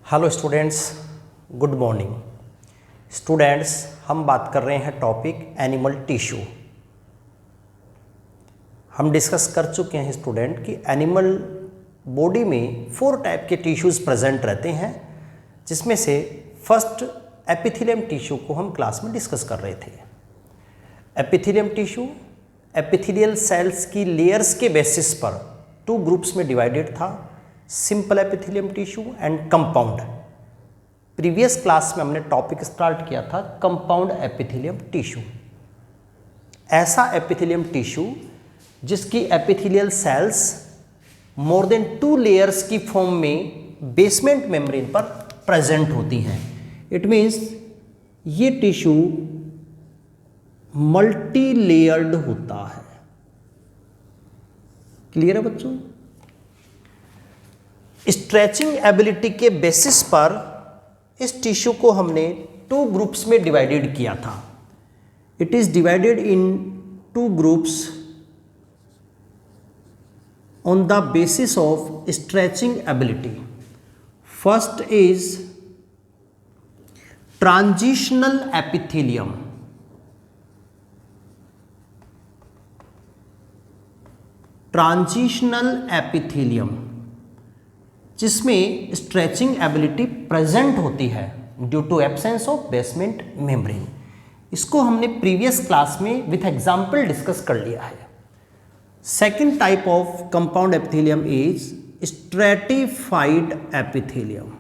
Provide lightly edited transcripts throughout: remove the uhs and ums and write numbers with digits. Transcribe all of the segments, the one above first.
Hello students, good morning. Students, हम बात कर रहे हैं टॉपिक एनिमल टिश्यू। हम डिस्कस कर चुके हैं स्टूडेंट कि एनिमल बॉडी में 4 टाइप के टिश्यूज़ प्रेजेंट रहते हैं, जिसमें से फर्स्ट एपिथेलियम टिश्यू को हम क्लास में डिस्कस कर रहे थे। एपिथेलियम टिश्यू एपिथेलियल सेल्स की लेयर्स के बेसिस पर 2 ग्रुप्स में डिवाइडेड था, simple epithelium tissue and compound. Previous class में हमने टॉपिक स्टार्ट किया था कंपाउंड एपिथेलियम टिश्यू। ऐसा एपिथेलियम टिश्यू जिसकी एपिथेलियल सेल्स मोर देन 2 लेयर्स की फॉर्म में बेसमेंट मेम्ब्रेन पर प्रेजेंट होती हैं। इट मीन्स ये टिश्यू मल्टी लेयर्ड होता है। क्लियर है बच्चों? स्ट्रेचिंग एबिलिटी के बेसिस पर इस टिश्यू को हमने 2 ग्रुप्स में डिवाइडेड किया था। It is divided in 2 groups on the basis of stretching ability. First is transitional epithelium. Transitional epithelium जिसमें स्ट्रेचिंग एबिलिटी प्रेजेंट होती है due to absence of basement membrane. इसको हमने प्रीवियस क्लास में विथ एग्जांपल डिस्कस कर लिया है। Second type of compound epithelium is stratified epithelium.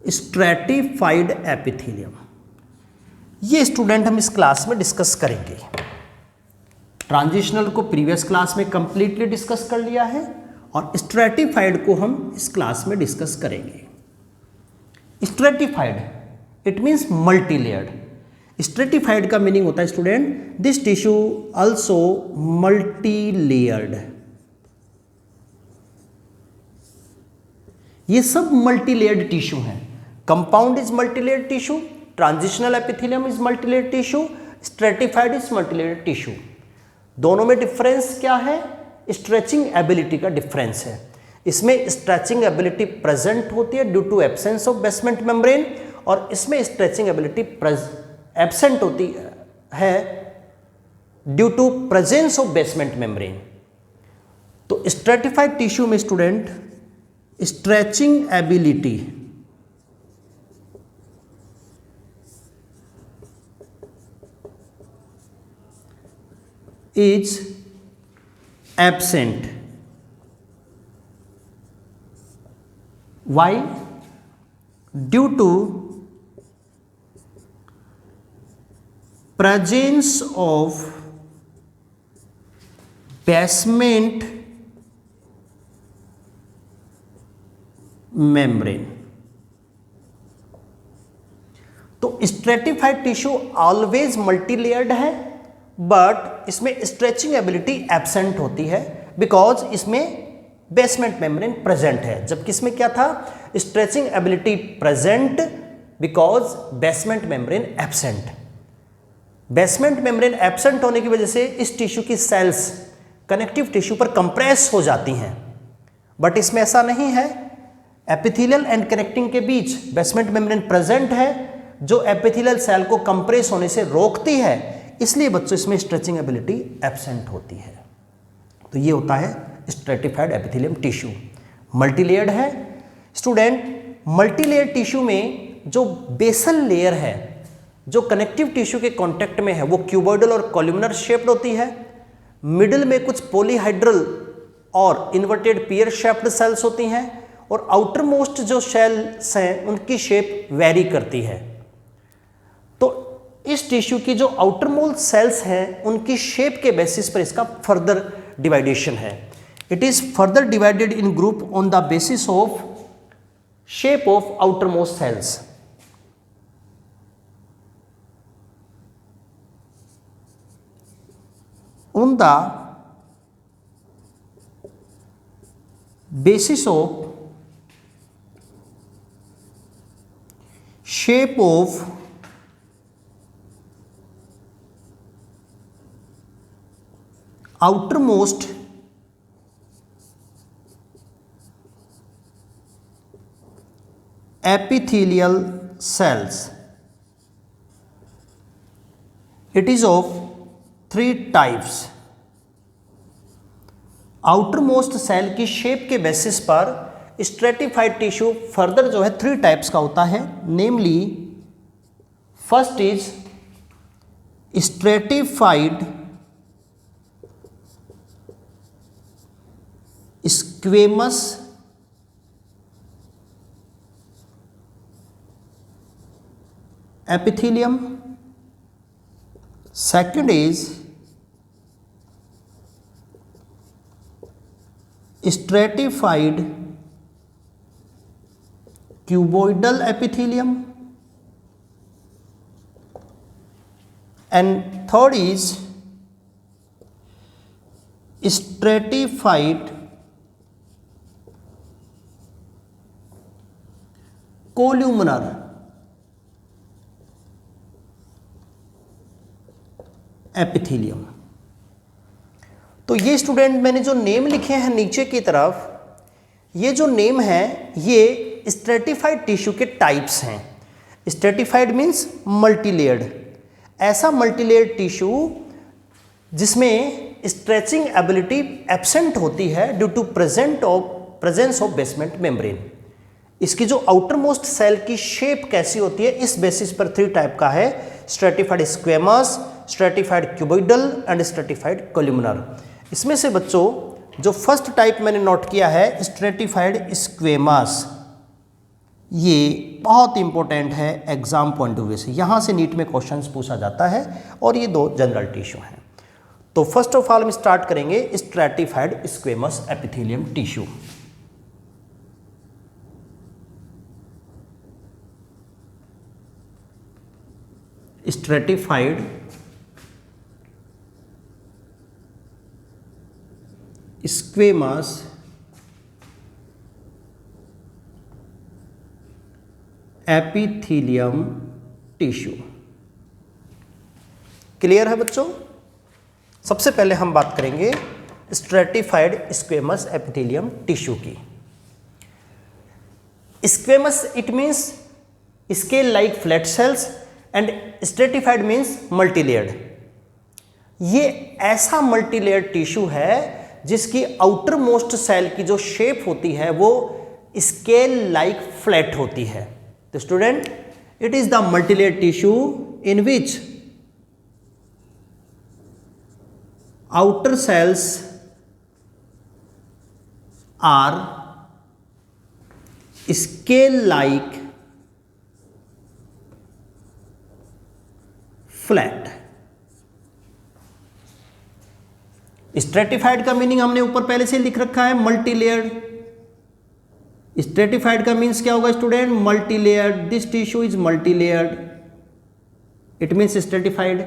Stratified epithelium ये स्टूडेंट हम इस क्लास में डिस्कस करेंगे। ट्रांजिशनल को प्रीवियस क्लास में कंप्लीटली डिस्कस कर लिया है और स्ट्रेटिफाइड को हम इस क्लास में डिस्कस करेंगे। Stratified it means multi layered. Stratified का मीनिंग होता है student this tissue also multi layered. ये सब मल्टी लेयर्ड टिश्यू हैं। Compound is multi layered tissue, transitional epithelium is multi layered tissue, stratified is multi layered tissue. दोनों में difference क्या है? स्ट्रेचिंग एबिलिटी का डिफरेंस है। इसमें स्ट्रेचिंग एबिलिटी प्रेजेंट होती है due to absence of basement membrane, और इसमें स्ट्रेचिंग एबिलिटी एब्सेंट होती है due to presence of basement membrane. तो स्ट्रेटिफाइड टिश्यू में student stretching ability is absent. Why? Due to presence of basement membrane. तो stratified tissue always multi layered है, but इसमें stretching ability absent होती है because इसमें बेसमेंट मेम्ब्रेन प्रेजेंट है। जबकि इसमें क्या था? Stretching ability present because basement membrane absent. Basement membrane absent होने की वजह से इस टिश्यू की सेल्स कनेक्टिव टिश्यू पर कंप्रेस हो जाती हैं, बट इसमें ऐसा नहीं है। एपिथेलियल एंड कनेक्टिंग के बीच बेसमेंट मेम्ब्रेन प्रेजेंट है जो एपिथेलियल सेल को कंप्रेस होने से रोकती है, इसलिए बच्चों इसमें स्ट्रेचिंग एबिलिटी एब्सेंट होती है। तो ये होता है stratified epithelium tissue. Multi layered है स्टूडेंट। मल्टी लेयर्ड टिश्यू में जो बेसल लेयर है जो कनेक्टिव टिश्यू के कांटेक्ट में है वो क्यूबॉइडल और कॉलमनर शेप्ड होती है। मिडिल में कुछ पॉलीहाइड्रल और इन्वर्टेड पियर शेप्ड सेल्स होती हैं, और आउटर मोस्ट जो सेल्स हैं उनकी शेप वेरी करती है। तो इस टिश्यू की जो आउटर मोस्ट सेल्स हैं उनकी शेप के बेसिस पर इसका फर्दर डिवाइडेशन है। It is further divided in group on the basis of shape of outer most cells. On the basis of shape of outermost epithelial cells. It is of three types. Outermost cell की shape के basis पर stratified tissue further जो है 3 types का होता है. Namely first is stratified squamous epithelium. Second is stratified cuboidal epithelium, and third is stratified columnar epithelium. तो ये स्टूडेंट मैंने जो नेम लिखे हैं नीचे की तरफ, ये जो नेम है ये स्ट्रेटिफाइड टिश्यू के टाइप्स हैं. Stratified means multilayered. ऐसा मल्टीलेयर्ड टिश्यू जिसमें स्ट्रेचिंग एबिलिटी एब्सेंट होती है due to presence of basement membrane. इसकी जो आउटर मोस्ट सेल की शेप कैसी होती है इस बेसिस पर 3 टाइप का है. Stratified squamous, stratified cuboidal and stratified columnar. इसमें से बच्चों जो फर्स्ट टाइप मैंने नोट किया है स्ट्रेटिफाइड स्क्वेमस, ये बहुत इंपॉर्टेंट है एग्जाम पॉइंट ऑफ व्यू से. यहाँ से नीट में क्वेश्चंस पूछा जाता है और ये 2 जनरल टिश्यू हैं. तो फर्स्ट ऑफ ऑल हम स्टार्ट करेंगे stratified squamous epithelium tissue. Stratified squamous epithelium tissue. Clear है बच्चों? सबसे पहले हम बात करेंगे स्ट्रेटिफाइड स्क्वेमस एपिथेलियम टिश्यू की. Squamous it means scale like flat sales and stratified means multilayered. ये ऐसा मल्टीलेयर्ड टिश्यू है जिसकी आउटर मोस्ट सेल की जो शेप होती है वो स्केल लाइक फ्लैट होती है. तो student it is the multilayered tissue in which outer cells are scale like flat. Stratified का मीनिंग हमने ऊपर पहले से लिख रखा है मल्टीलेयर्ड. स्ट्रेटिफाइड का मीन्स क्या होगा student? Multilayered. This tissue is multilayered, it means stratified.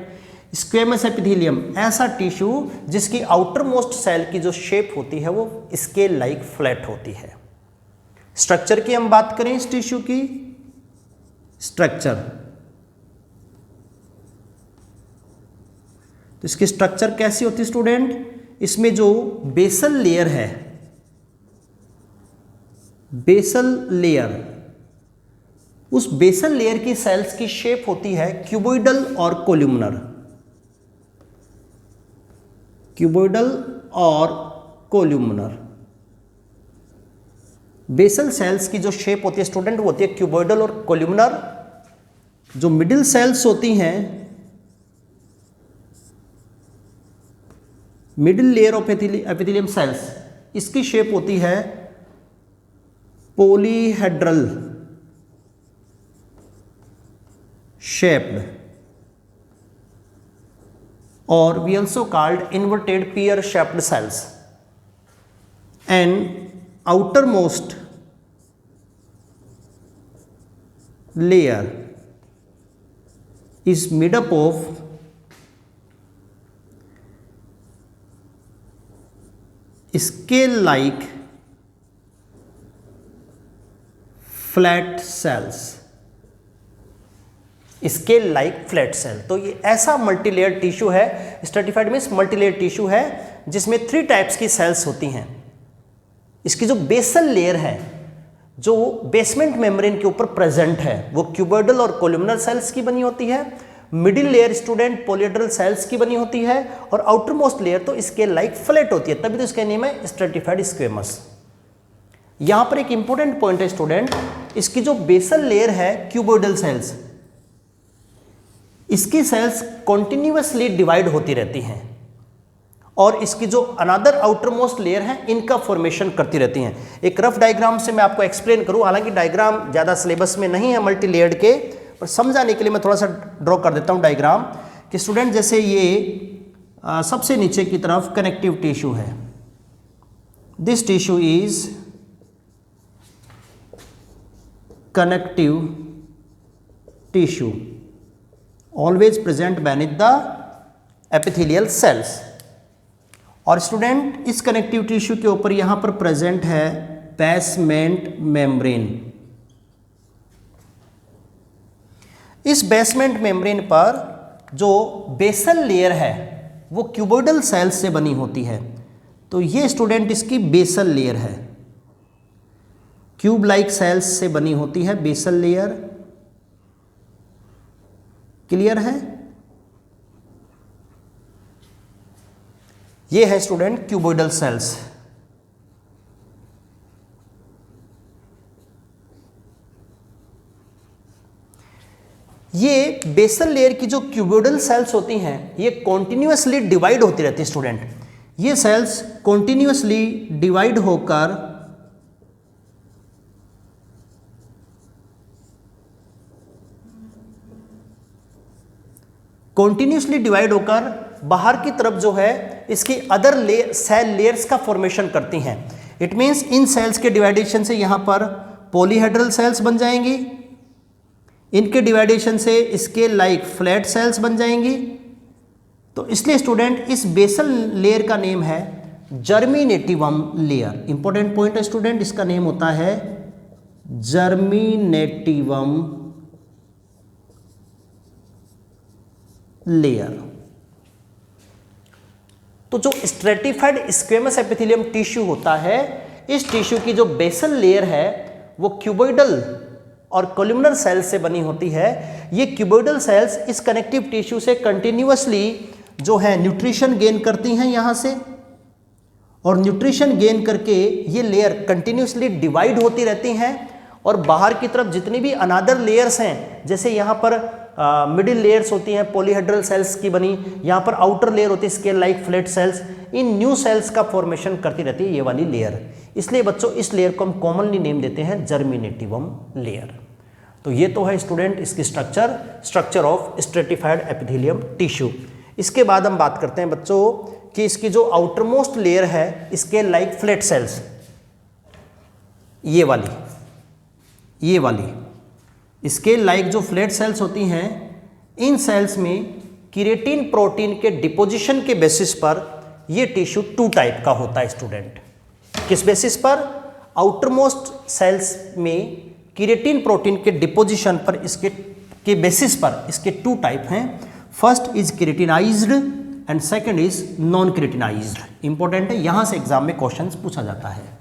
Squamous epithelium ऐसा टिश्यू जिसकी आउटर मोस्ट सेल की जो शेप होती है वो स्केल लाइक फ्लैट होती है. स्ट्रक्चर की हम बात करें इस टिश्यू की, स्ट्रक्चर, तो इसकी स्ट्रक्चर कैसी होती है स्टूडेंट? इसमें जो बेसल लेयर है, बेसल लेयर, उस बेसल लेयर की सेल्स की शेप होती है क्यूबोइडल और कोल्यूमिनर. क्यूबोइडल और कोल्यूमिनर. बेसल सेल्स की जो शेप होती है स्टूडेंट वो होती है क्यूबोइडल और कोल्यूमिनर. जो मिडिल सेल्स होती हैं, middle layer of epithelium cells, इसकी शेप होती है पॉलीहेड्रल शेप्ड, और we also called inverted pear shaped cells. And outer most layer is made up of scale like flat cells. Scale like flat cell. तो ये ऐसा multilayer tissue है, stratified means multilayer tissue है जिसमें 3 types की sales होती हैं. इसकी जो बेसल लेयर है, जो बेसमेंट मेम्ब्रेन के ऊपर प्रेजेंट है वो क्यूबॉइडल और कोलुमनर सेल्स की बनी होती है, middle layer student polyhedral cells की बनी होती है, और आउटर मोस्ट लेयर तो इसके लाइक फ्लैट होती है, तभी तो इसका नेम है स्ट्रेटिफाइड स्क्वेमस। यहां पर एक इंपॉर्टेंट पॉइंट है स्टूडेंट, इसकी जो बेसल लेयर है क्यूबॉइडल सेल्स, इसकी सेल्स कॉन्टिन्यूअसली डिवाइड होती रहती हैं, और इसकी जो अनदर आउटर मोस्ट लेयर है इनका फॉर्मेशन करती रहती हैं। एक रफ डायग्राम से मैं आपको एक्सप्लेन करूं, हालांकि डायग्राम ज़्यादा सिलेबस में नहीं है मल्टी लेयर्ड के, पर समझाने के लिए मैं थोड़ा सा ड्रॉ कर देता हूं डायग्राम कि स्टूडेंट जैसे ये सबसे नीचे की तरफ कनेक्टिव टिश्यू है, this tissue is connective tissue always present beneath the epithelial cells. और स्टूडेंट इस कनेक्टिव टिश्यू के ऊपर यहां पर प्रेजेंट है बेसमेंट मेम्ब्रेन। इस बेसमेंट मेम्ब्रेन पर जो बेसल लेयर है वो क्यूबॉइडल सेल्स से बनी होती है, तो ये स्टूडेंट इसकी बेसल लेयर है, क्यूब लाइक सेल्स से बनी होती है बेसल लेयर। क्लियर है? ये है स्टूडेंट क्यूबॉइडल सेल्स। ये बेसल लेयर की जो क्यूबॉइडल सेल्स होती हैं ये कॉन्टिन्यूअसली डिवाइड होती रहती है स्टूडेंट। ये सेल्स कॉन्टिन्यूअसली डिवाइड होकर बाहर की तरफ जो है इसकी अदर सेल लेयर्स का फॉर्मेशन करती हैं। इट मीन्स इन सेल्स के डिवाइडेशन से यहाँ पर पॉलीहेड्रल सेल्स बन जाएंगी, इनके डिवाइडेशन से इसके लाइक फ्लैट सेल्स बन जाएंगी। तो इसलिए स्टूडेंट इस बेसल लेयर का नेम है जर्मिनेटिवम लेयर। इंपॉर्टेंट पॉइंट है स्टूडेंट, इसका नेम होता है जर्मिनेटिवम लेयर। तो जो स्ट्रेटिफाइड स्क्वेमस एपिथेलियम टिश्यू होता है, इस टिश्यू की जो बेसल लेयर है वो क्यूबॉइडल और कोलुमनर सेल्स से बनी होती है। ये क्यूबॉइडल सेल्स इस कनेक्टिव टिश्यू से कंटिन्यूअसली जो है न्यूट्रिशन गेन करती हैं यहाँ से, और न्यूट्रिशन गेन करके ये लेयर कंटिन्यूअसली डिवाइड होती रहती हैं, और बाहर की तरफ जितनी भी अनदर लेयर्स हैं, जैसे यहाँ पर मिडिल लेयर्स होती हैं पॉलीहेड्रल सेल्स की बनी, यहाँ पर आउटर लेयर होती है स्केल लाइक फ्लैट सेल्स, इन न्यू सेल्स का फॉर्मेशन करती रहती है ये वाली लेयर। इसलिए बच्चों इस लेयर को हम कॉमनली नेम देते हैं जर्मिनेटिवम लेयर। तो ये तो है स्टूडेंट इसकी structure of stratified epithelium tissue. इसके बाद हम बात करते हैं बच्चों कि इसकी जो आउटर मोस्ट लेयर है स्केल लाइक फ्लैट सेल्स, ये वाली स्केल लाइक जो फ्लैट सेल्स होती हैं, इन सेल्स में केराटिन प्रोटीन के डिपोजिशन के बेसिस पर ये टिश्यू टू टाइप का होता है स्टूडेंट। किस बेसिस पर? आउटर मोस्ट सेल्स में केराटिन प्रोटीन के डिपोजिशन पर इसके बेसिस पर इसके टू टाइप हैं। First is keratinized and second is non keratinized. Important है, यहां से एग्जाम में क्वेश्चंस पूछा जाता है।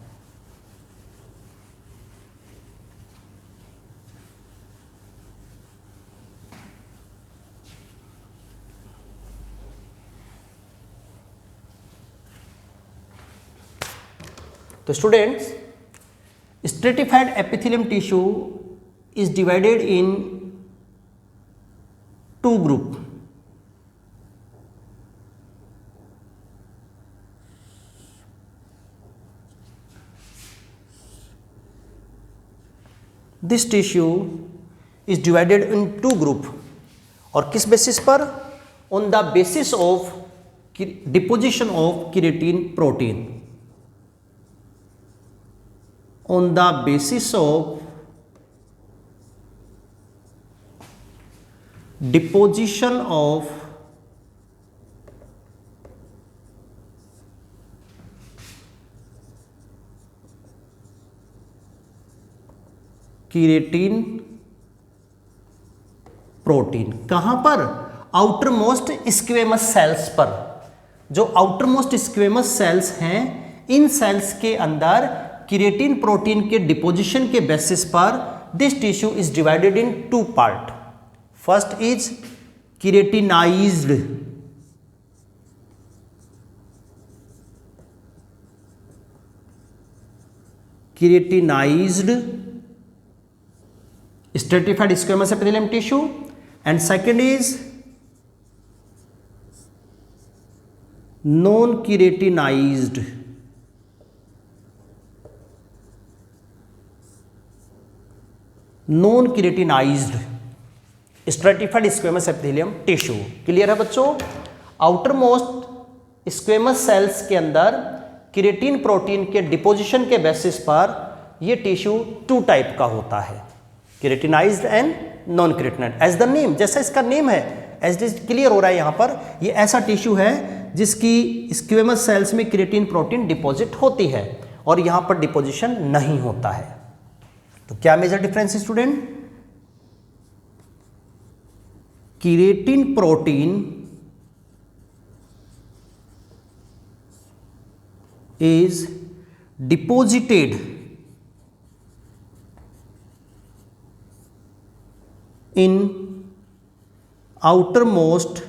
तो students, stratified epithelium tissue is divided in two group. This tissue is divided in two group, और किस बेसिस पर? On the basis of deposition of keratin protein, on the basis of deposition of keratin protein. कहां पर? Outer most squamous sales पर। जो outer most squamous sales हैं, इन cells के अंदर केराटिन प्रोटीन के डिपोजिशन के बेसिस पर this tissue is divided in two part. First is keratinized, stratified squamous epithelium tissue, and second is non-keratinized stratified squamous epithelium tissue. Clear है बच्चों? Outer most squamous cells के अंदर keratin protein के deposition के basis पर यह tissue two type का होता है, keratinized and non keratinized. As the name, जैसा इसका नेम है, एज इज क्लियर हो रहा है यहाँ पर, ये ऐसा टिश्यू है जिसकी स्क्वेमस सेल्स में केराटिन प्रोटीन डिपॉजिट होती है और यहाँ पर डिपोजिशन नहीं होता है. तो क्या major difference student? Keratin protein is deposited in outermost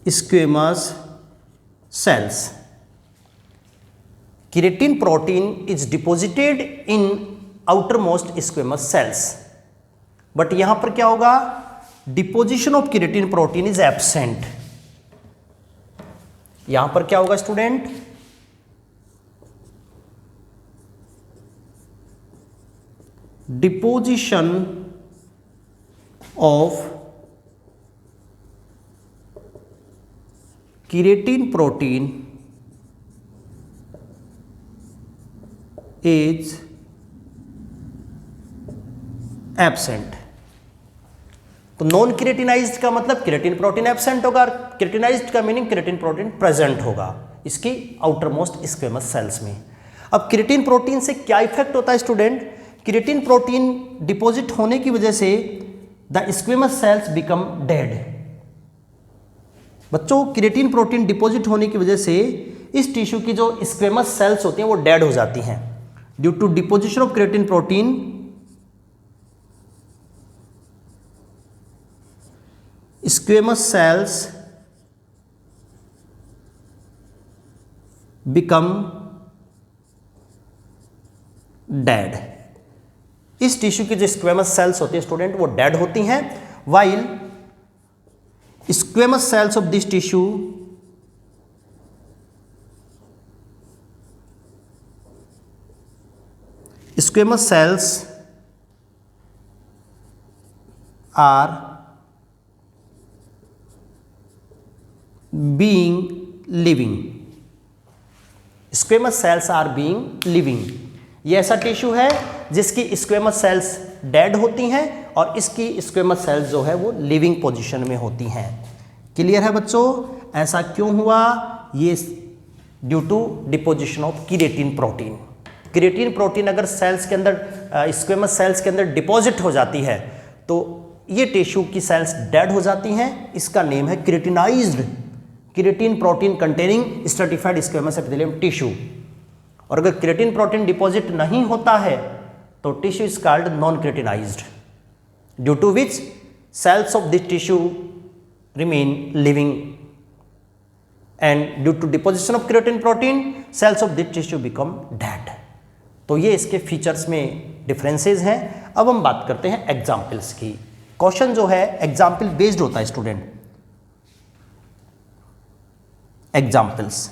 squamous cells. Keratin protein is deposited in outermost squamous cells. But यहां पर क्या होगा? Deposition of keratin protein is absent. यहां पर क्या होगा student? Deposition of keratin protein is absent. तो non keratinised का मतलब केराटिन प्रोटीन एब्सेंट होगा, केराटिनाइज्ड का मीनिंग केराटिन प्रोटीन प्रेजेंट होगा इसकी आउटर मोस्ट स्क्वेमस सेल्स में. अब केराटिन प्रोटीन से क्या इफेक्ट होता है स्टूडेंट? केराटिन प्रोटीन डिपॉजिट होने की वजह से the squamous sales become dead. बच्चों, केराटिन प्रोटीन डिपॉजिट होने की वजह से इस टिश्यू की जो स्क्वेमस सेल्स होती हैं वो डेड हो जाती हैं. Due to deposition of keratin protein squamous cells become dead. इस टिश्यू की जो स्क्वेमस सेल्स होती है स्टूडेंट वो डेड होती हैं, while squamous cells of this tissue squamous cells are being living. Squamous cells are being living. ये ऐसा टिश्यू है जिसकी स्क्वेमस सेल्स डेड होती हैं और इसकी स्क्वेमस सेल्स जो है वो लिविंग पोजीशन में होती हैं. क्लियर है बच्चों? ऐसा क्यों हुआ? ये due to deposition of keratin protein. Keratin protein अगर सेल्स के अंदर स्क्वेमस सेल्स के अंदर डिपॉजिट हो जाती है तो ये टिश्यू की सेल्स डेड हो जाती हैं. इसका नेम है keratinized keratin protein containing stratified squamous epithelium tissue. और अगर केराटिन प्रोटीन डिपॉजिट नहीं होता है तो tissue is called non keratinized, due to which cells of this tissue remain living and due to deposition of keratin protein cells of this tissue become dead. तो ये इसके features में differences हैं. अब हम बात करते हैं एग्जाम्पल्स की. क्वेश्चन जो है एग्जाम्पल बेस्ड होता है स्टूडेंट. एग्जाम्पल्स,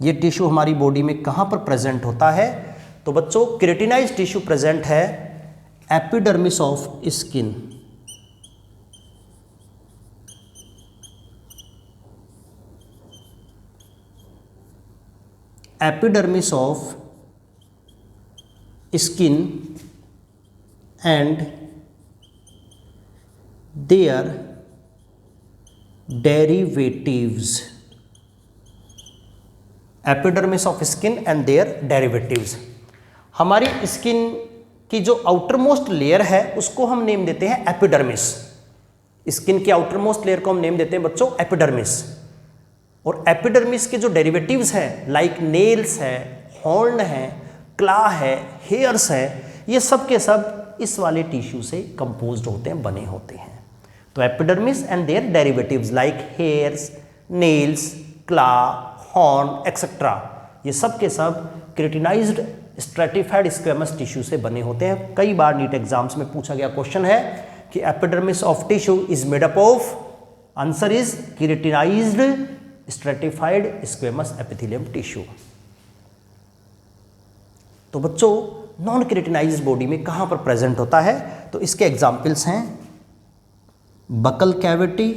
ये टिश्यू हमारी बॉडी में कहां पर प्रेजेंट होता है? तो बच्चों, केराटिनाइज्ड टिश्यू प्रेजेंट है epidermis of skin, epidermis of skin and their derivatives. Epidermis of skin and their derivatives. हमारी स्किन की जो आउटर मोस्ट लेयर है उसको हम नेम देते हैं एपिडर्मिस. स्किन की आउटर मोस्ट लेयर को हम नेम देते हैं बच्चों एपिडर्मिस. और एपिडर्मिस के जो डेरिवेटिव्स हैं लाइक नेल्स है, हॉर्न है, क्ला है, हेयर्स है, ये सब के सब इस वाले टिश्यू से कंपोज्ड होते हैं, बने होते हैं। तो epidermis and their derivatives like hairs, nails, claw, horn etcetera, ये सब के सब केराटिनाइज्ड स्ट्रेटिफाइड स्क्वेमस टिश्यू से बने होते हैं। कई बार नीट एग्जाम्स में पूछा गया क्वेश्चन है कि epidermis of tissue is made up of, answer is keratinized stratified squamous epithelium tissue. तो बच्चों नॉन केराटिनाइज्ड बॉडी में कहां पर प्रेजेंट होता है, तो इसके एग्जाम्पल्स हैं बकल कैविटी,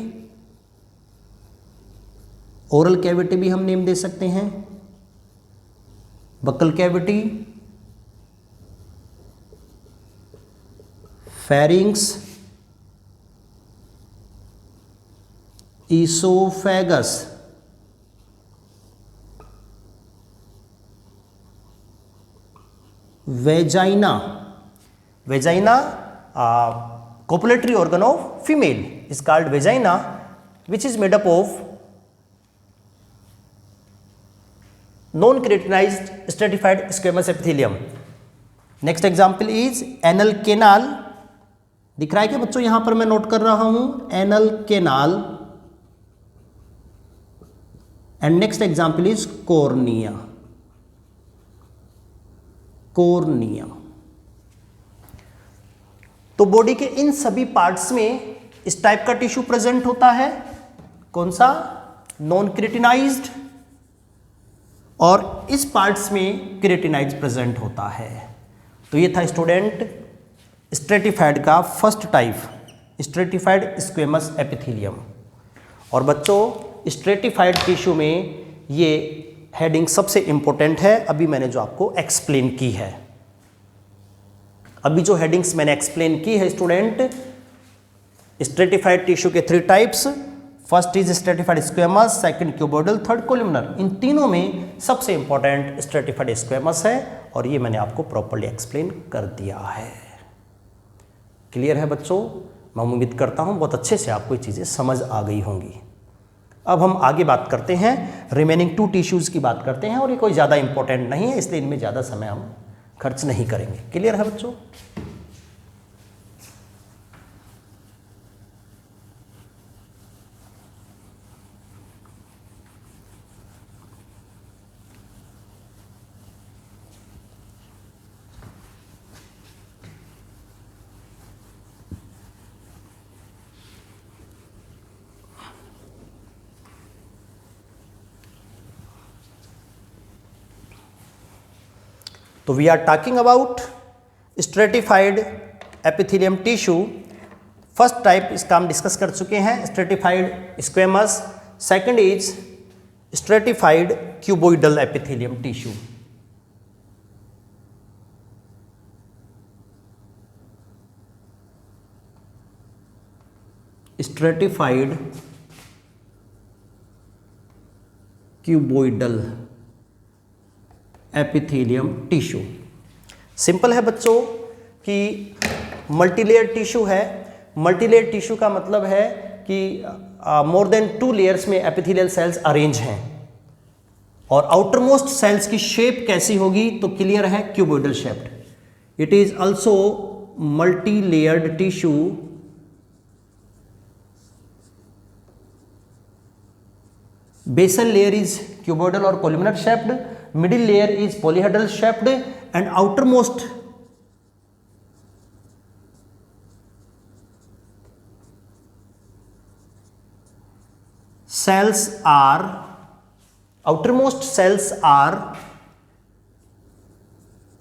ओरल कैविटी भी हम नेम दे सकते हैं, buccal cavity, pharynx, oesophagus, vagina, vagina copulatory organ of female is called vagina, which is made up of non-keratinized stratified squamous epithelium. Next example is anal canal, दिख रहा है क्या बच्चों, यहां पर मैं नोट कर रहा हूं anal canal, and next example is cornea, cornea. तो बॉडी के इन सभी पार्ट्स में इस टाइप का टिश्यू प्रेजेंट होता है, कौन सा, नॉन केराटिनाइज्ड, और इस पार्ट्स में केराटिनाइज्ड प्रेजेंट होता है। तो ये था स्टूडेंट स्ट्रेटिफाइड का first type, stratified squamous epithelium. और बच्चों स्ट्रेटिफाइड टिश्यू में ये हेडिंग सबसे इंपॉर्टेंट है, अभी मैंने जो आपको एक्सप्लेन की है। अभी जो हेडिंग्स मैंने एक्सप्लेन की है स्टूडेंट, स्ट्रेटिफाइड टिश्यू के 3 types, first is stratified squamous, second cuboidal, third columnar. इन तीनों में सबसे इंपॉर्टेंट स्ट्रेटिफाइड स्क्वेमस है, और ये मैंने आपको प्रॉपर्ली एक्सप्लेन कर दिया है। क्लियर है बच्चों? मैं उम्मीद करता हूँ बहुत अच्छे से आपको ये चीज़ें समझ आ गई होंगी। अब हम आगे बात करते हैं, रिमेनिंग 2 टिश्यूज़ की बात करते हैं, और ये कोई ज़्यादा इंपॉर्टेंट नहीं है, इसलिए इनमें ज़्यादा समय हम खर्च नहीं करेंगे। क्लियर है बच्चों? तो we are talking about stratified epithelium tissue. First type इसका हम डिस्कस कर चुके हैं, stratified squamous. Second is stratified cuboidal epithelium tissue. Stratified cuboidal epithelium tissue. Simple है बच्चों कि मल्टीलेयर टिश्यू है। मल्टीलेयर टिश्यू का मतलब है कि मोर देन 2 लेयर्स में एपिथेलियल सेल्स अरेंज हैं, और आउटर मोस्ट सेल्स की शेप कैसी होगी, तो क्लियर है, cuboidal shaped. It is also multilayered tissue basal layer is cuboidal or columnar shaped, middle layer is polyhedral shaped, and outermost cells are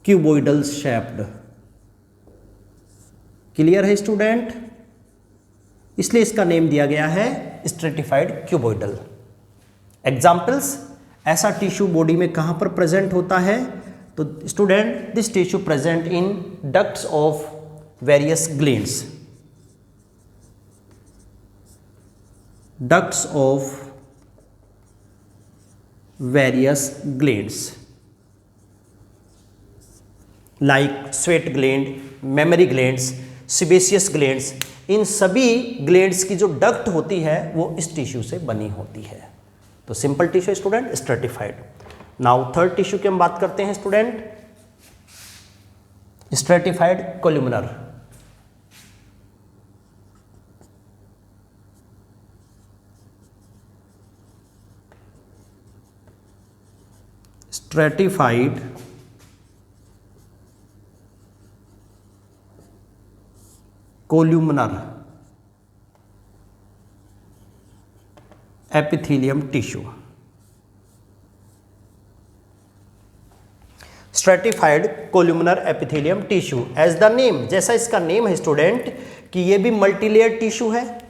cuboidal shaped। Clear है student? इसलिए इसका name दिया गया है स्ट्रेटिफाइड क्यूबोइडल। एग्जाम्पल्स, ऐसा tissue body में कहां पर प्रेजेंट होता है, तो student this tissue present in ducts of various glands, ducts of various glands like sweat gland, mammary glands, sebaceous glands. इन सभी ग्लैंड्स की जो डक्ट होती है वो इस टिश्यू से बनी होती है। तो simple tissue student stratified. Now third tissue की हम बात करते हैं student, stratified columnar. Stratified columnar epithelium tissue. Stratified columnar epithelium tissue, as the name, जैसा इसका नेम है स्टूडेंट कि ये भी मल्टीलेयर टिश्यू है।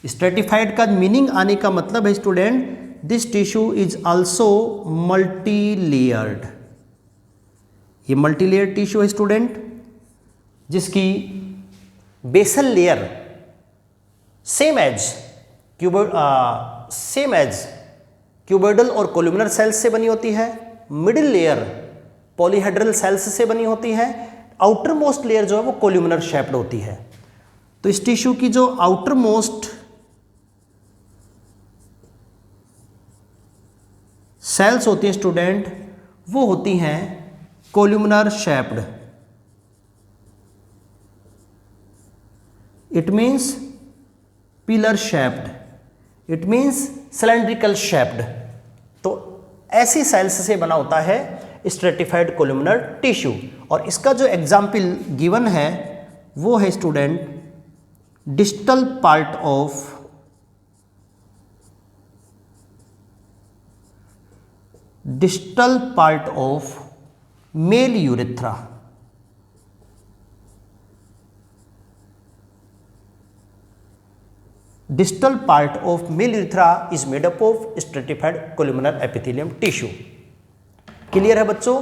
स्ट्रेटिफाइड का मीनिंग आने का मतलब है student, this tissue is also multilayered. ये मल्टीलेयर टिश्यू है स्टूडेंट, जिसकी basal layer same as cuboidal और कोल्यूमिनर सेल्स से बनी होती है। मिडिल लेयर पॉलीहेड्रल सेल्स से बनी होती है। आउटर मोस्ट लेयर जो है वो कोल्यूमिनर शेप्ड होती है। तो इस टिश्यू की जो आउटर मोस्ट सेल्स होती हैं स्टूडेंट, वो होती हैं columnar shaped. It means pillar shaped, it means cylindrical shaped. तो ऐसी सेल्स से बना होता है स्ट्रेटिफाइड कोल्यूमिनर टिश्यू। और इसका जो एग्जाम्पल गिवन है वो है student distal part of male urethra. Distal part of male urethra is made up of stratified columnar epithelium tissue। Clear है बच्चों?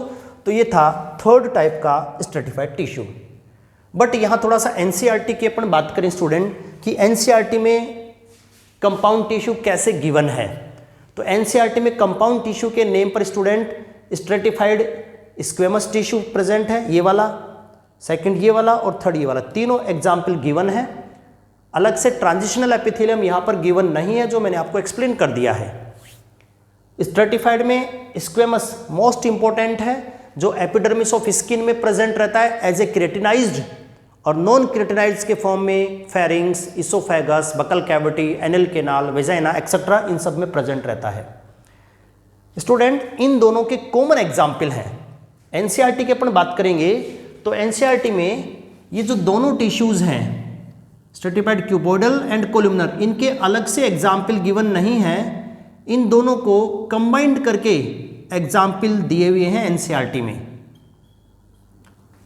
तो ये था थर्ड टाइप का स्ट्रेटिफाइड टिश्यू। बट यहाँ थोड़ा सा एनसीईआरटी की अपन बात करें स्टूडेंट कि एनसीईआरटी में कंपाउंड टिश्यू कैसे गिवन है। तो एनसीईआरटी में कंपाउंड टिश्यू के नेम पर student stratified squamous tissue present है, ये वाला, सेकंड ये वाला और थर्ड ये वाला, तीनों एग्जाम्पल गिवन है। अलग से ट्रांजिशनल एपिथेलियम यहाँ पर गिवन नहीं है, जो मैंने आपको एक्सप्लेन कर दिया है। स्ट्रेटिफाइड में स्क्वेमस मोस्ट इंपॉर्टेंट है, जो एपिडर्मिस ऑफ स्किन में प्रेजेंट रहता है एज ए क्रेटिनाइज्ड, और नॉन क्रेटिनाइज्ड के फॉर्म में pharynx, oesophagus, buccal cavity, anal canal, vagina etcetera, इन सब में प्रेजेंट रहता है। स्टूडेंट इन दोनों के कॉमन एग्जाम्पल हैं। एनसीईआरटी की अपन बात करेंगे तो एनसीईआरटी में ये जो दोनों टिश्यूज हैं स्ट्रेटिफाइड क्यूबोइडल एंड कोल्यूमिनर, इनके अलग से एग्जाम्पल गिवन नहीं है, इन दोनों को कंबाइंड करके एग्जाम्पल दिए हुए हैं एनसीईआरटी में।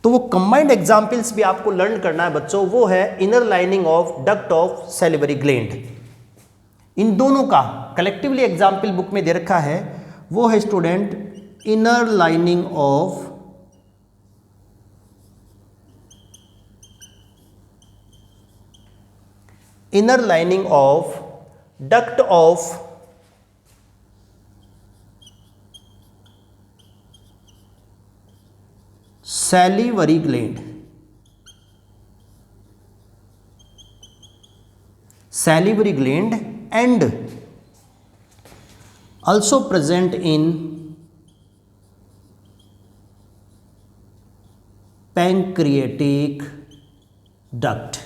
तो वो कंबाइंड एग्जाम्पल्स भी आपको लर्न करना है बच्चों, वो है inner lining of duct of salivary gland. इन दोनों का कलेक्टिवली एग्जाम्पल बुक में दे रखा है, वो है student inner lining of duct of salivary gland, and also present in pancreatic duct।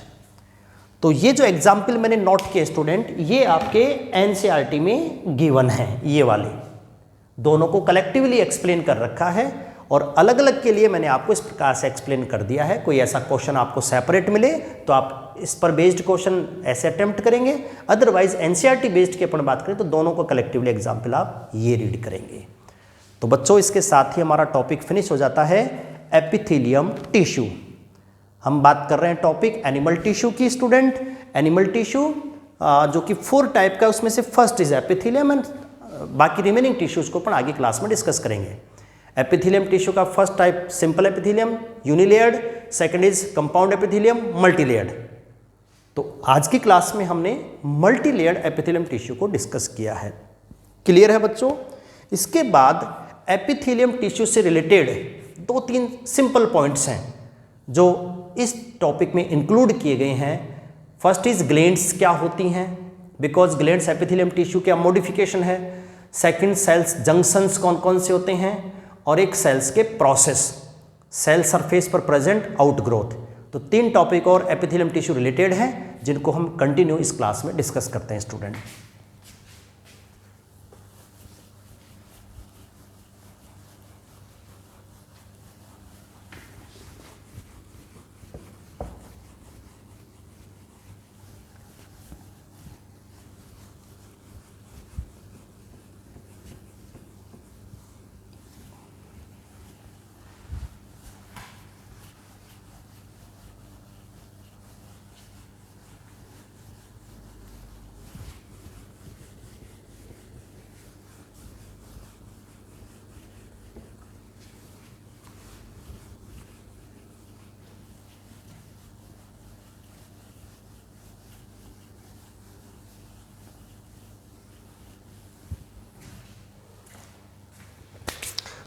तो ये जो एग्जाम्पल मैंने नोट किए स्टूडेंट, ये आपके एनसीईआरटी में गिवन है। ये वाले दोनों को कलेक्टिवली एक्सप्लेन कर रखा है और अलग अलग के लिए मैंने आपको इस प्रकार से एक्सप्लेन कर दिया है। कोई ऐसा क्वेश्चन आपको सेपरेट मिले तो आप इस पर बेस्ड क्वेश्चन ऐसे अटेम्प्ट करेंगे, अदरवाइज एनसीईआरटी बेस्ड की अपन बात करें तो दोनों को कलेक्टिवली एग्जाम्पल आप ये रीड करेंगे। तो बच्चों इसके साथ ही हमारा टॉपिक फिनिश हो जाता है एपिथेलियम टिश्यू। हम बात कर रहे हैं टॉपिक एनिमल टिश्यू की स्टूडेंट। एनिमल टिश्यू जो कि 4 टाइप का, उसमें से फर्स्ट इज एपिथेलियम एंड बाकी रिमेनिंग टिश्यूज को अपन आगे क्लास में डिस्कस करेंगे। एपिथेलियम टिश्यू का first type simple epithelium unilayered, second is compound epithelium multilayered. तो आज की क्लास में हमने मल्टीलेयर्ड एपिथेलियम टिश्यू को डिस्कस किया है। क्लियर है बच्चों? इसके बाद एपिथेलियम टिश्यू से रिलेटेड 2-3 सिंपल पॉइंट्स हैं जो इस टॉपिक में इंक्लूड किए गए हैं। फर्स्ट इज ग्लैंड्स क्या होती हैं, बिकॉज ग्लैंड्स एपिथेलियम टिश्यू क्या मॉडिफिकेशन है। सेकंड सेल्स जंक्शंस कौन कौन से होते हैं, और एक सेल्स के प्रोसेस, सेल सरफेस पर प्रेजेंट आउटग्रोथ। तो 3 टॉपिक और एपिथेलियम टिश्यू रिलेटेड हैं जिनको हम कंटिन्यू इस क्लास में डिस्कस करते हैं स्टूडेंट।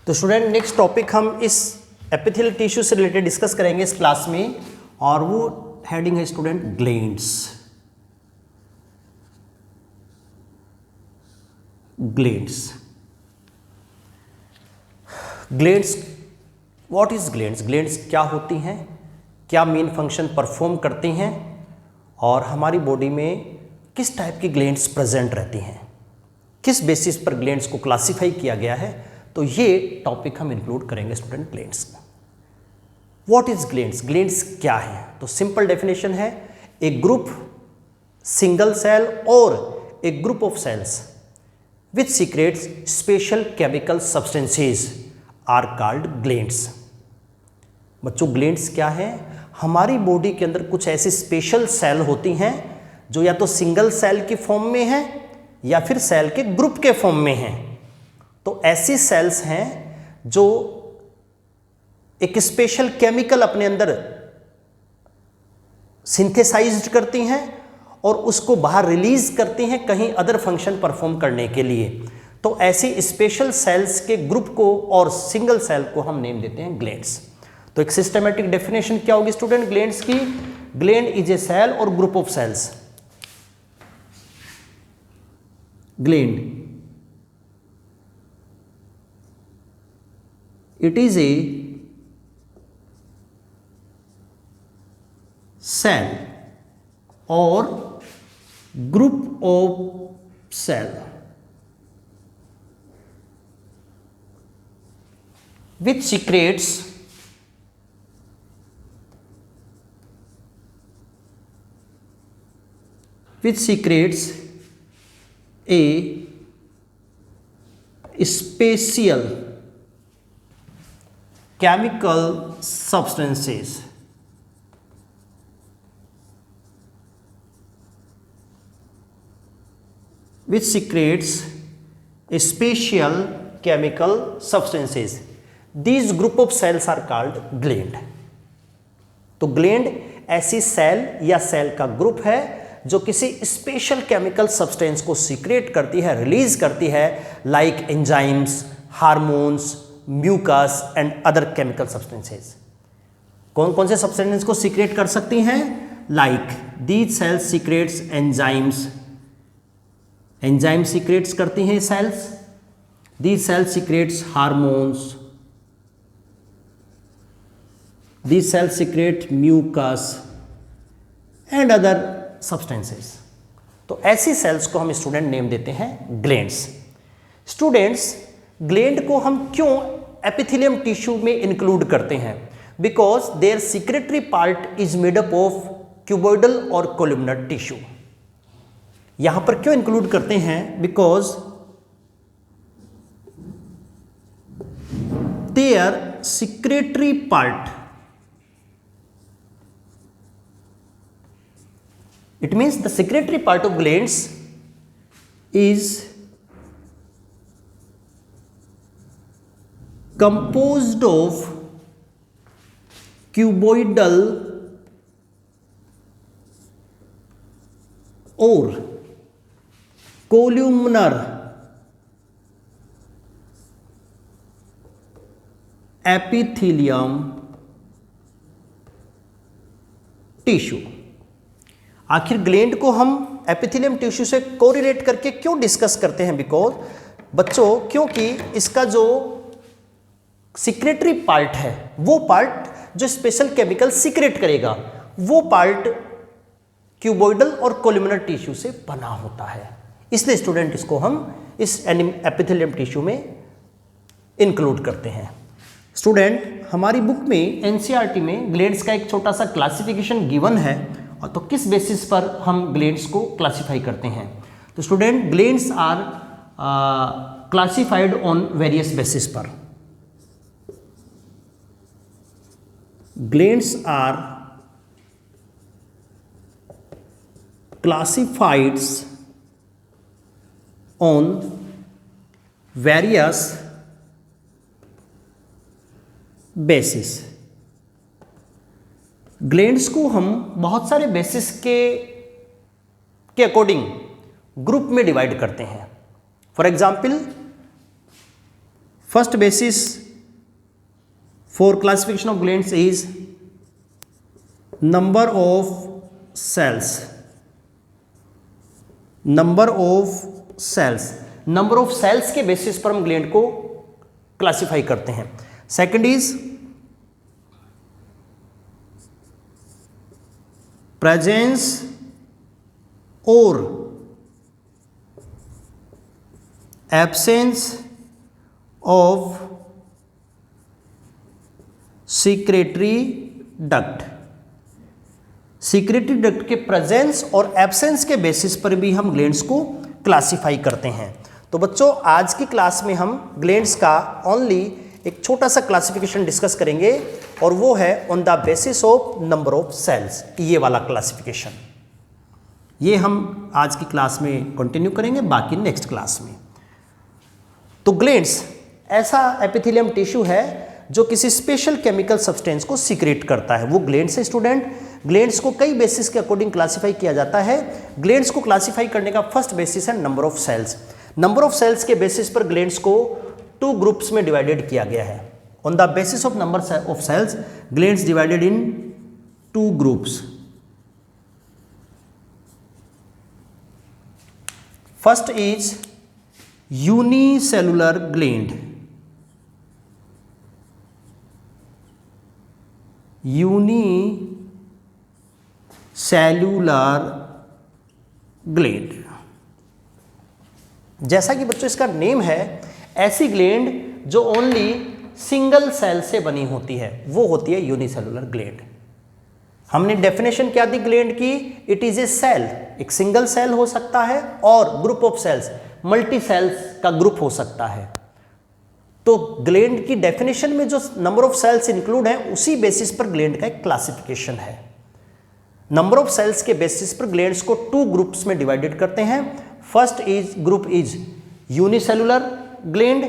तो स्टूडेंट नेक्स्ट टॉपिक हम इस एपिथेलियल टिश्यू से रिलेटेड डिस्कस करेंगे इस क्लास में, और वो हेडिंग है student glands. Glands, glands, what is glands? Glands क्या होती हैं, क्या मेन फंक्शन परफॉर्म करती हैं, और हमारी बॉडी में किस टाइप की ग्लैंड्स प्रेजेंट रहती हैं, किस बेसिस पर ग्लैंड्स को क्लासिफाई किया गया है, तो ये टॉपिक हम इंक्लूड करेंगे student glands. What is glands? Glands क्या है? तो सिंपल डेफिनेशन है, ए ग्रुप सिंगल सेल और a group of cells which secretes special chemical substances are called glands. बच्चों ग्लैंड्स क्या है? हमारी बॉडी के अंदर कुछ ऐसी स्पेशल सेल होती हैं जो या तो सिंगल सेल की फॉर्म में है या फिर सेल के ग्रुप के फॉर्म में हैं। तो ऐसी सेल्स हैं जो एक स्पेशल केमिकल अपने अंदर सिंथेसाइज्ड करती हैं और उसको बाहर रिलीज करती हैं कहीं अदर फंक्शन परफॉर्म करने के लिए। तो ऐसी स्पेशल सेल्स के ग्रुप को और सिंगल सेल को हम नेम देते हैं ग्लैंड्स। तो एक सिस्टमैटिक डेफिनेशन क्या होगी स्टूडेंट ग्लैंड्स की? ग्लैंड इज ए सेल और group of cells. Gland it is a cell or group of cell which secretes a special chemical substances which secretes a special chemical substances. These group of cells are called gland. तो gland ऐसी cell या cell का group है जो किसी special chemical substance को secret करती है, रिलीज करती है, like enzymes, hormones, mucus and other chemical substances. कौन कौन से सब्सटेंसेस को सीक्रेट कर सकती हैं? Like these cells secrets enzymes, enzyme secrets करती हैं cells. These cells secrets hormones, these cells secret mucus and other substances. तो ऐसी सेल्स को हम स्टूडेंट नेम देते हैं ग्लैंड्स। स्टूडेंट्स ग्लैंड को हम क्यों एपिथेलियम टिश्यू में इंक्लूड करते हैं? Because their secretory part is made up of cuboidal और कोलुमनर टिश्यू। यहां पर क्यों इंक्लूड करते हैं? Because their secretory part, it means the secretory part of glands is composed of cuboidal or columnar epithelium tissue. आखिर gland को हम epithelium टिश्यू से कोरिलेट करके क्यों डिस्कस करते हैं? बिकॉज बच्चों, क्योंकि इसका जो सिक्रेटरी पार्ट है, वो पार्ट जो स्पेशल केमिकल सीक्रेट करेगा, वो पार्ट क्यूबोइडल और कोलुमिनर टिश्यू से बना होता है। इसलिए स्टूडेंट इसको हम इस एपिथेलियम टिश्यू में इंक्लूड करते हैं। स्टूडेंट, हमारी बुक में एनसीईआरटी में ग्लैंड्स का एक छोटा सा क्लासिफिकेशन गिवन है, और तो किस बेसिस पर हम ग्लैंड्स को क्लासिफाई करते हैं? तो स्टूडेंट, glands are classified on various basis पर। Glands are classified on various basis। Glands को हम बहुत सारे बेसिस के अकॉर्डिंग ग्रुप में डिवाइड करते हैं। For example, first basis for classification of glands is number of cells. Number of cells, number of cells के बेसिस पर हम ग्लैंड को क्लासिफाई करते हैं। सेकंड इज प्रेजेंस और absence of secretory duct. Secretory duct के प्रेजेंस और absence के बेसिस पर भी हम ग्लैंड्स को क्लासिफाई करते हैं। तो बच्चों, आज की क्लास में हम ग्लैंड्स का ओनली एक छोटा सा क्लासिफिकेशन डिस्कस करेंगे, और वो है on the basis of number of cells. ये वाला क्लासिफिकेशन ये हम आज की क्लास में कंटिन्यू करेंगे, बाकी नेक्स्ट क्लास में। तो ग्लैंड्स ऐसा एपिथेलियम टिश्यू है जो किसी स्पेशल केमिकल सब्सटेंस को सीक्रेट करता है, वो ग्लैंड्स है। स्टूडेंट, ग्लैंड्स को कई बेसिस के अकॉर्डिंग क्लासिफाई किया जाता है। ग्लैंड्स को क्लासिफाई करने का फर्स्ट बेसिस है number of cells. Number of cells के बेसिस पर ग्लैंड्स को 2 ग्रुप्स में डिवाइडेड किया गया है। On the basis of number of cells, glands divided in 2 groups. First is unicellular gland. Cellular gland, जैसा कि बच्चों इसका नेम है, ऐसी ग्लैंड जो ओनली सिंगल सेल से बनी होती है, वो होती है यूनिसेलुलर ग्लैंड। हमने डेफिनेशन क्या दी ग्लैंड की? इट इज ए सेल, एक सिंगल सेल हो सकता है, और group of cells, multi cells का ग्रुप हो सकता है। तो ग्लैंड की डेफिनेशन में जो नंबर ऑफ सेल्स इंक्लूड है, उसी बेसिस पर ग्लैंड का एक क्लासिफिकेशन है। नंबर ऑफ सेल्स के बेसिस पर ग्लैंड्स को 2 ग्रुप्स में डिवाइडेड करते हैं। First is group is unicellular gland,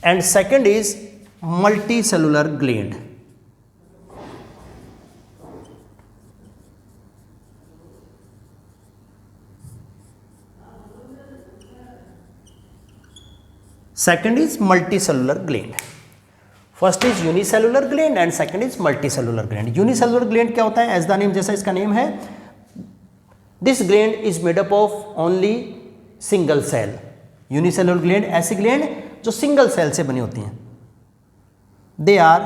and second is multicellular gland. Second is multicellular gland. First is unicellular gland and second is multicellular gland. Unicellular gland क्या होता है? As the name, जैसा इसका name है, this gland is made up of only single cell. Unicellular gland ऐसी gland जो single cell से बनी होती हैं। They are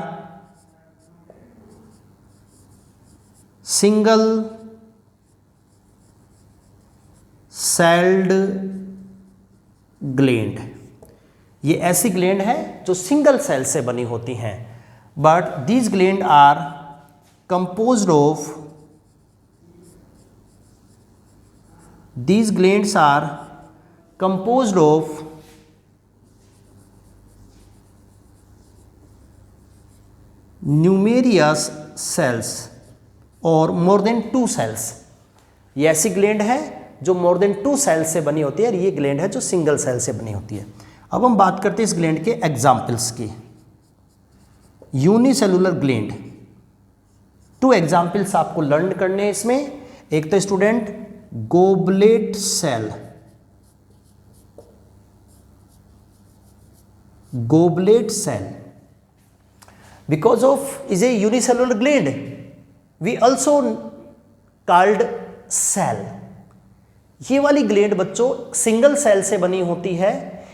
single celled gland। ये ऐसी ग्लैंड है जो सिंगल सेल से बनी होती हैं, but these gland are composed of, these glands are composed of numerous cells और more than 2 cells। ये ऐसी ग्लैंड है जो more than 2 cells से बनी होती है, और ये ग्लैंड है जो सिंगल सेल से बनी होती है। अब हम बात करते हैं इस ग्लैंड के एग्जाम्पल्स की। यूनिसेलुलर ग्लैंड, 2 एग्जाम्पल्स आपको लर्न करने हैं इसमें। एक तो student goblet cell, goblet cell because of is a unicellular gland, we also called cell, ये वाली ग्लैंड बच्चों सिंगल सेल से बनी होती है,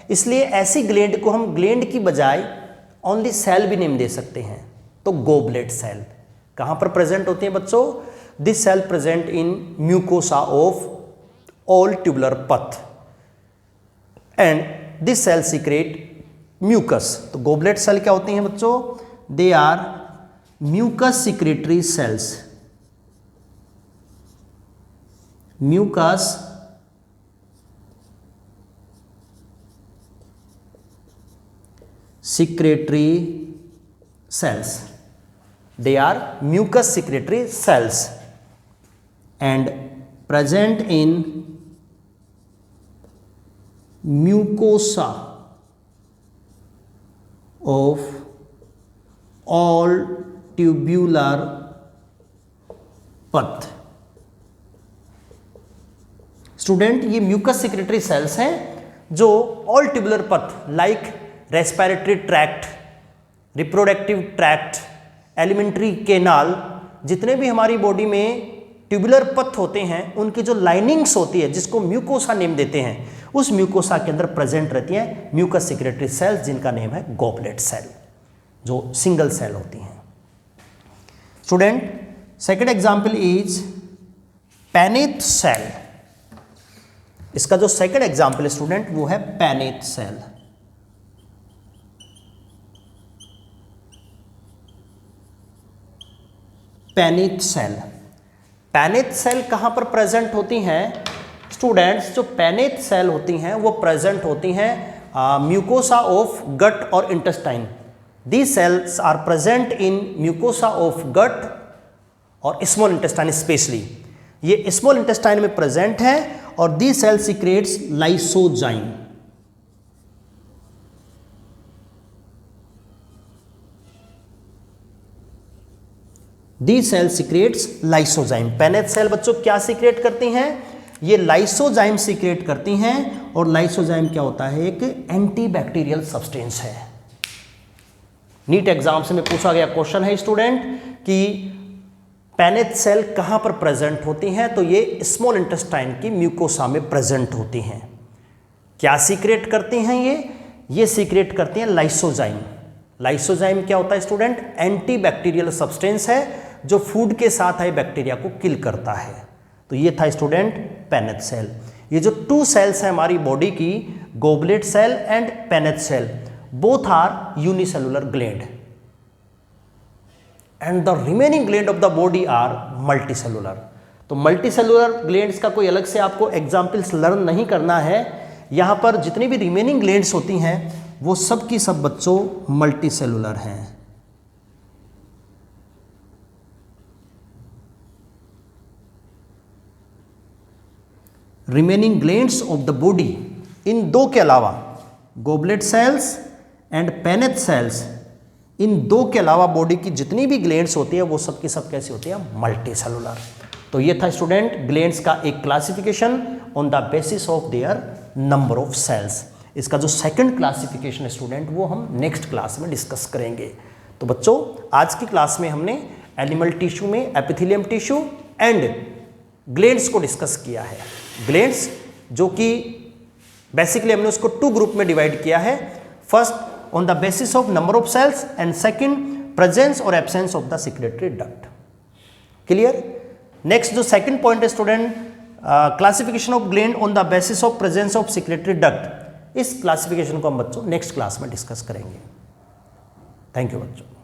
इसलिए ऐसी ग्लैंड को हम ग्लैंड की बजाय ओनली सेल भी नेम दे सकते हैं। तो गोबलेट सेल कहाँ पर प्रेजेंट होती है बच्चों? This cell present in mucosa of all tubular path and this cell secrete mucus. तो गोबलेट सेल क्या होती हैं बच्चों? They are mucus secretory cells. Mucus secretory cells. They are mucus secretory cells and present in mucosa of all tubular path. Student ये mucus secretory sales हैं जो all tubular पथ like respiratory tract, reproductive tract, alimentary canal, जितने भी हमारी body में tubular पथ होते हैं उनकी जो लाइनिंग्स होती है जिसको म्यूकोसा नेम देते हैं, उस म्यूकोसा के अंदर प्रेजेंट रहती हैं म्यूकस सिक्रेटरी सेल्स जिनका नेम है गोबलेट सेल, जो सिंगल सेल होती हैं। Student second example is Paneth cell. इसका जो सेकेंड एग्जाम्पल है स्टूडेंट वो है Paneth cell. Paneth cell, Paneth cell कहां पर प्रेजेंट होती हैं स्टूडेंट्स? जो पैनेथ सेल होती हैं वो प्रेजेंट होती हैं म्यूकोसा ऑफ गट और intestine. These cells are present in mucosa of gut और स्मॉल इंटेस्टाइन स्पेशली। ये स्मॉल इंटेस्टाइन में प्रेजेंट है और the cell secretes lysozyme. The cell secretes lysozyme. Paneth cell बच्चों क्या सीक्रेट करती हैं? ये लाइसोजाइम सीक्रेट करती हैं और लाइसोजाइम क्या होता है? एक एंटीबैक्टीरियल सब्सटेंस है। नीट एग्जाम से में पूछा गया क्वेश्चन है स्टूडेंट कि पैनेथ सेल कहां पर प्रेजेंट होती हैं? तो ये स्मॉल इंटेस्टाइन की म्यूकोसा में प्रेजेंट होती हैं। क्या सीक्रेट करती हैं ये सीक्रेट करती हैं लाइसोजाइम। लाइसोजाइम क्या होता है स्टूडेंट? एंटीबैक्टीरियल सब्सटेंस है जो फूड के साथ आए बैक्टीरिया को किल करता है। तो ये था स्टूडेंट पैनेथ सेल। ये जो टू सेल्स हैं हमारी बॉडी की, goblet cell and Paneth cell, both are unicellular gland and the remaining gland of the body are multicellular. तो मल्टीसेलुलर ग्लैंड्स का कोई अलग से आपको एग्जाम्पल्स लर्न नहीं करना है। यहाँ पर जितनी भी रिमेनिंग ग्लैंड्स होती हैं वो सब की सब बच्चों मल्टीसेलुलर हैं। Remaining glands of the body, इन दो के अलावा goblet cells and Paneth cells, इन दो के अलावा बॉडी की जितनी भी ग्लैंड्स होती है वो सब की सब कैसी होती है? मल्टीसेलुलर। तो ये था स्टूडेंट ग्लैंड्स का एक classification on the basis of their number of cells. इसका जो सेकंड क्लासिफिकेशन है स्टूडेंट वो हम नेक्स्ट क्लास में डिस्कस करेंगे। तो बच्चों आज की क्लास में हमने एनिमल टिश्यू में एपिथेलियम टिश्यू एंड ग्लैंड्स को डिस्कस किया है। ग्लैंड्स जो कि बेसिकली हमने उसको टू ग्रुप में डिवाइड किया है। First on the basis of number of cells and second presence or absence of the secretory duct. Clear? Next जो second point है student classification of gland on the basis of presence of secretory duct, इस classification को हम बच्चों next class में discuss करेंगे। Thank you बच्चों।